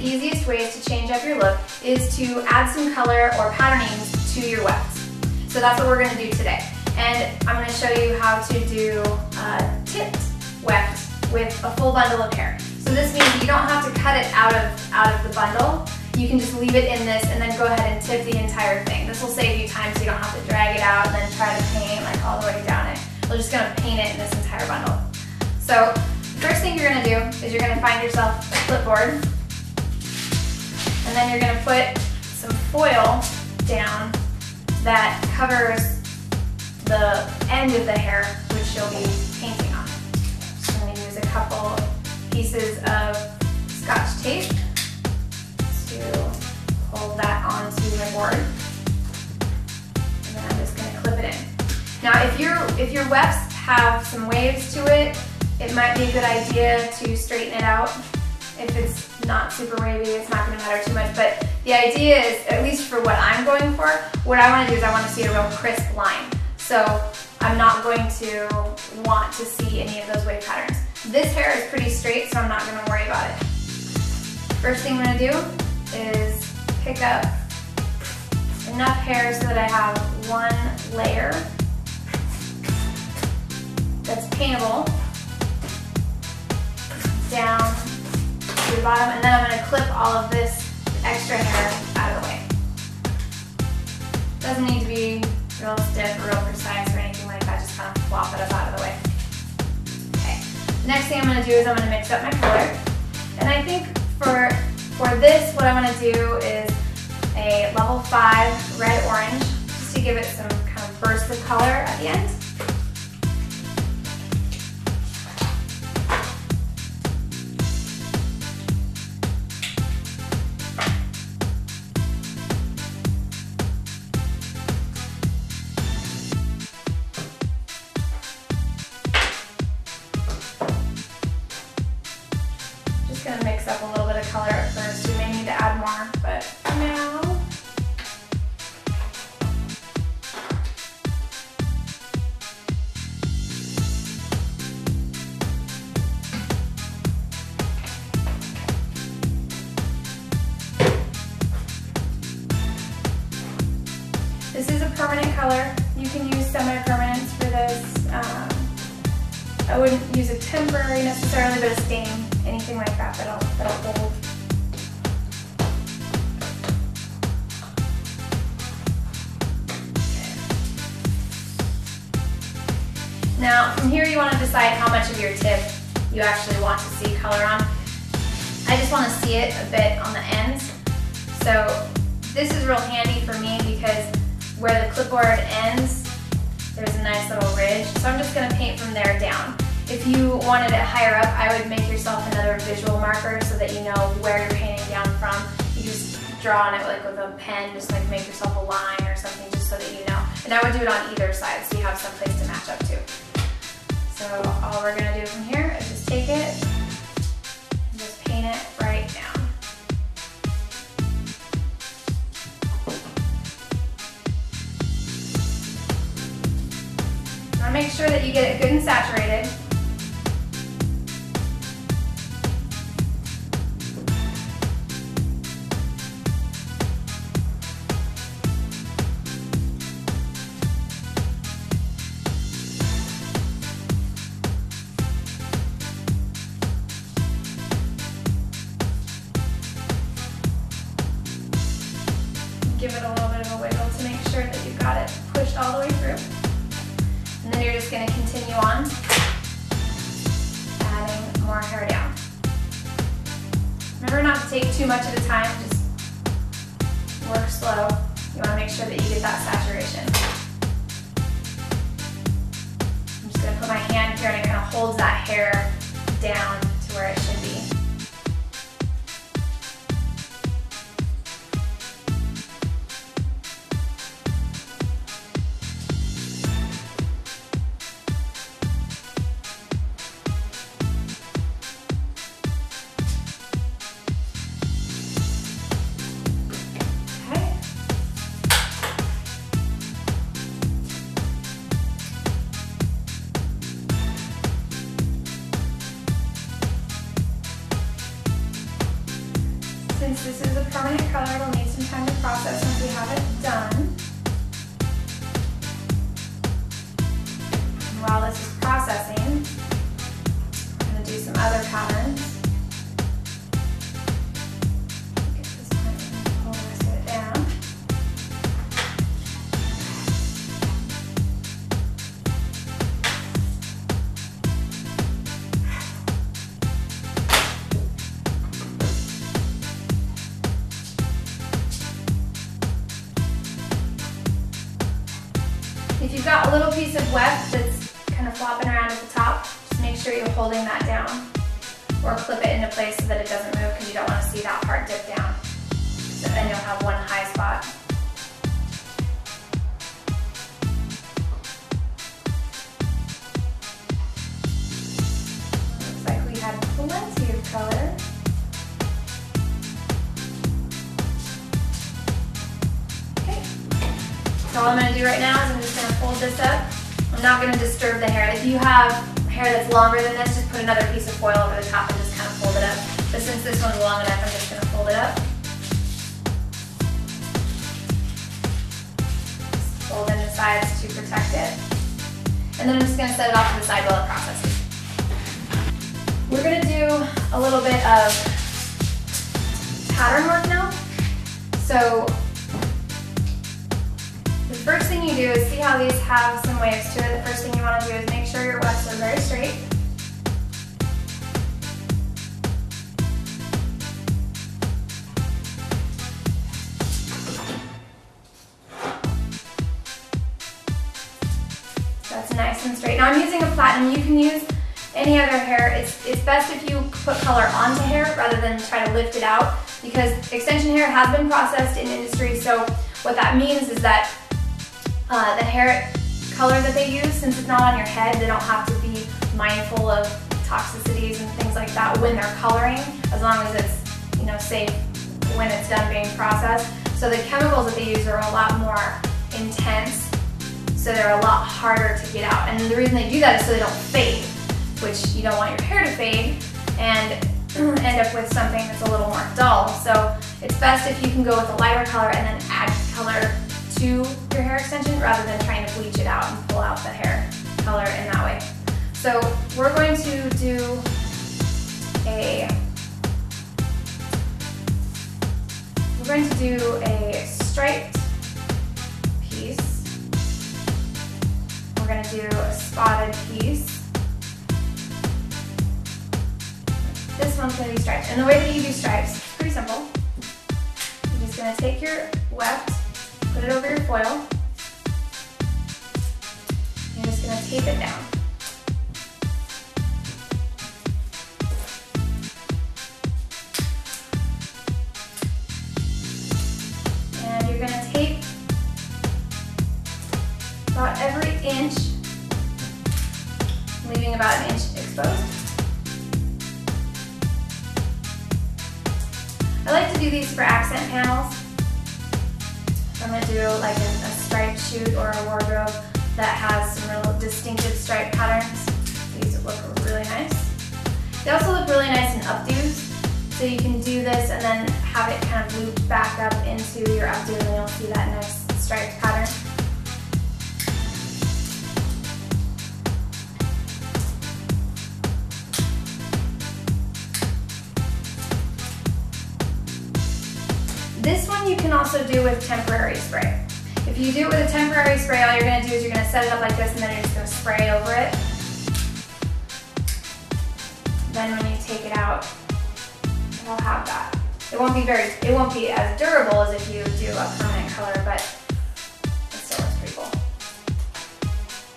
easiest ways to change up your look is to add some color or patternings to your wefts. So that's what we're going to do today. And I'm going to show you how to do a tipped weft with a full bundle of hair. So this means you don't have to cut it out of the bundle. You can just leave it in this and then go ahead and tip the entire thing. This will save you time so you don't have to drag it out and then try to paint like all the way down it. We're just going to paint it in this entire bundle. So first thing you're going to do is you're going to find yourself a clipboard, and then you're going to put some foil down that covers the end of the hair which you'll be painting on. So I'm going to use a couple pieces of Scotch tape to hold that onto my board, and then I'm just going to clip it in. Now if your wefts have some waves to it, it might be a good idea to straighten it out. If it's not super wavy, it's not going to matter too much, but the idea is, at least for what I'm going for, what I want to do is I want to see a real crisp line. So I'm not going to want to see any of those wave patterns. This hair is pretty straight, so I'm not going to worry about it. First thing I'm going to do is pick up enough hair so that I have one layer that's paintable down to the bottom, and then I'm going to clip all of this extra hair out of the way. Doesn't need to be real stiff or real precise or anything like that, just kind of flop it up out of the way. Okay. The next thing I'm going to do is I'm going to mix up my color, and I think for this what I want to do is a level 5 red-orange, just to give it some kind of burst of color at the end. Going to mix up a little bit of color at first. We may need to add more, but for now, this is a permanent color. You can use semi-permanents for this. I wouldn't use a temporary necessarily, but a stain, anything like that that'll hold. Now from here you want to decide how much of your tip you actually want to see color on. I just want to see it a bit on the ends. So this is real handy for me because where the clipboard ends, there's a nice little ridge. So I'm just going to paint from there down. If you wanted it higher up, I would make yourself another visual marker so that you know where you're painting down from. You just draw on it like with a pen, just like make yourself a line or something just so that you know. And I would do it on either side so you have some place to match up to. So all we're going to do from here is just take it and just paint it right down. Now make sure that you get it good and saturated. Give it a little bit of a wiggle to make sure that you've got it pushed all the way through. And then you're just going to continue on adding more hair down. Remember not to take too much at a time, just work slow. You want to make sure that you get that saturation. I'm just going to put my hand here and it kind of holds that hair down to where it should be. permanent color will need some time to process once we have it done. And while this is processing, I'm going to do some other patterns. Get this one and pull the rest of it down. If you've got a little piece of weft that's kind of flopping around at the top, just make sure you're holding that down or clip it into place so that it doesn't move, because you don't want to see that part dip down. So then you'll have one high spot. Looks like we had plenty of color. So all I'm going to do right now is I'm just going to fold this up. I'm not going to disturb the hair. If you have hair that's longer than this, just put another piece of foil over the top and just kind of fold it up. But since this one's long enough, I'm just going to fold it up. Just fold in the sides to protect it. And then I'm just going to set it off to the side while it processes. We're going to do a little bit of pattern work now. So the first thing you do is see how these have some waves to it. The first thing you want to do is make sure your wefts are very straight. That's nice and straight. Now I'm using a platinum. You can use any other hair. It's best if you put color onto hair rather than try to lift it out, because extension hair has been processed in industry. So what that means is that the hair color that they use, since it's not on your head, they don't have to be mindful of toxicities and things like that when they're coloring, as long as it's, you know, safe when it's done being processed. So the chemicals that they use are a lot more intense, so they're a lot harder to get out. And the reason they do that is so they don't fade, which you don't want your hair to fade and end up with something that's a little more dull. So it's best if you can go with a lighter color and then add color to your hair extension rather than trying to bleach it out and pull out the hair color in that way. So we're going to do a striped piece. We're going to do a spotted piece. This one's going to be striped. And the way that you do stripes is pretty simple. You're just going to take your weft, put it over your foil. You're just going to tape it down. And you're going to tape about every inch, leaving about an inch exposed. I like to do these for accent panels. I'm going to do like a striped shoot or a wardrobe that has some real distinctive stripe patterns. These look really nice. They also look really nice in updos, so you can do this and then have it kind of looped back up into your updo, and then you'll see that nice striped pattern. This one you can also do with temporary spray. If you do it with a temporary spray, all you're going to do is you're going to set it up like this, and then you're just going to spray over it. Then when you take it out, it'll have that. It won't be as durable as if you do a permanent color, but